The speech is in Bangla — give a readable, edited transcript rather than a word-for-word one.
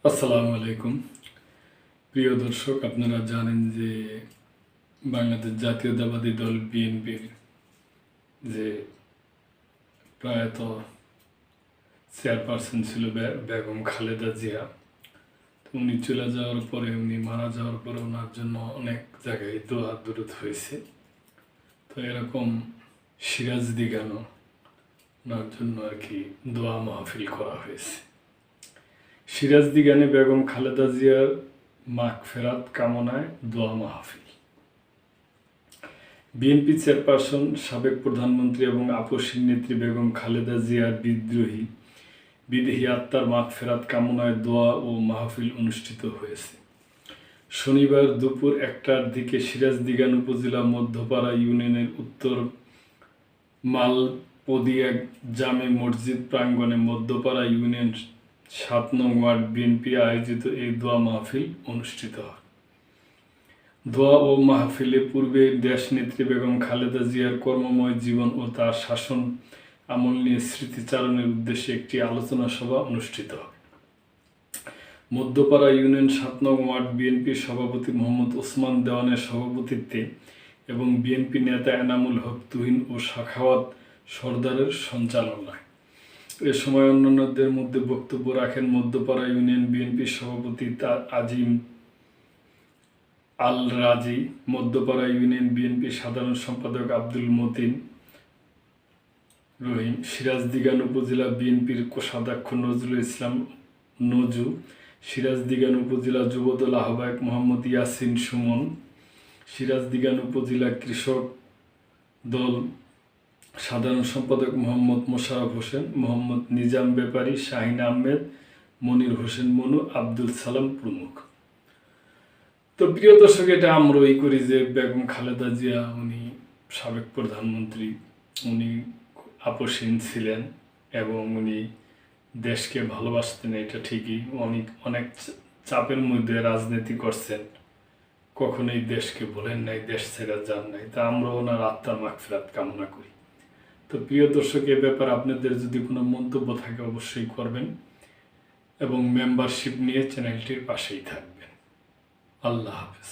আসসালামু আলাইকুম। প্রিয় দর্শক, আপনারা জানেন যে বাংলাদেশ জাতীয়তাবাদী দল বিএনপির যে প্রয়াত চেয়ারপারসন ছিল বেগম খালেদা জিয়া, তো উনি চলে যাওয়ার পরে, উনি মারা যাওয়ার পরে ওনার জন্য অনেক জায়গায় দোয়া দরুদ হয়েছে। তো এরকম সিরাজ দিগানো ওনার জন্য আর কি দোয়া মাহফিল করা হয়েছে। সিরাজ দিগানে বেগম খালেদা জিয়ার মাগফেরাত কামনায় দোয়া মাহফিল। বিএনপি চেয়ারপারসন, সাবেক প্রধানমন্ত্রী এবং আপসীর নেত্রী বেগম খালেদা জিয়ার বিদেহী আত্মার মাগফেরাত কামনায় দোয়া ও মাহফিল অনুষ্ঠিত হয়েছে। শনিবার দুপুর 1টার দিকে সিরাজদিগান উপজেলা মধ্যপাড়া ইউনিয়নের উত্তর মালপদিয়া জামে মসজিদ প্রাঙ্গণে মধ্যপাড়া ইউনিয়ন 7 নং ওয়ার্ড বিএনপি আয়োজিত এই দোয়া মাহফিল অনুষ্ঠিত হয়। দোয়া ও মাহফিলে পূর্বে দেশনেত্রী বেগম খালেদা জিয়ার কর্মময় জীবন ও তার শাসন আমল নিয়ে স্মৃতিচারণের উদ্দেশ্যে একটি আলোচনা সভা অনুষ্ঠিত হয়। মধ্যপাড়া ইউনিয়ন 7 নং ওয়ার্ড বিএনপির সভাপতি মোহাম্মদ ওসমান দেওয়ানের সভাপতিত্বে এবং বিএনপি নেতা এনামুল হক তুহিন ও সাখাওয়াত সর্দারের সঞ্চালনায় এ সময় অন্যান্যদের মধ্যে বক্তব্য রাখেন মধ্যপাড়া ইউনিয়ন বিএনপির সভাপতি আজিম আল রাজি, মধ্যপাড়া ইউনিয়ন বিএনপির সাধারণ সম্পাদক আব্দুল মতিন রহিম, সিরাজদিগান উপজেলা বিএনপির কোষাধ্যক্ষ নজরুল ইসলাম নজু, সিরাজদিগান উপজেলা যুবদল আহ্বায়ক মোহাম্মদ ইয়াসিন সুমন, সিরাজদিগান উপজেলা কৃষক দল সাধারণ সম্পাদক মোহাম্মদ মোশাররফ হোসেন, মোহাম্মদ নিজাম ব্যাপারী, শাহিন আহমেদ, মনির হোসেন মনু, আব্দুল সালাম প্রমুখ। তো প্রিয় দর্শক, এটা আমরা করি যে বেগম খালেদা জিয়া উনি সাবেক প্রধানমন্ত্রী, উনি আপসীন ছিলেন এবং উনি দেশকে ভালোবাসতেন, এটা ঠিকই। অনেক চাপের মধ্যে রাজনীতি করছেন, কখনোই দেশকে বলেন নাই, দেশ ছেড়ে যান নাই। তা আমরা ওনার আত্মার মাগফিরাত কামনা করি। তো প্রিয় দর্শক, এ ব্যাপারে আপনাদের যদি কোনো মন্তব্য থাকে অবশ্যই করবেন এবং মেম্বারশিপ নিয়ে চ্যানেলটির পাশেই থাকবেন। আল্লাহ হাফেজ।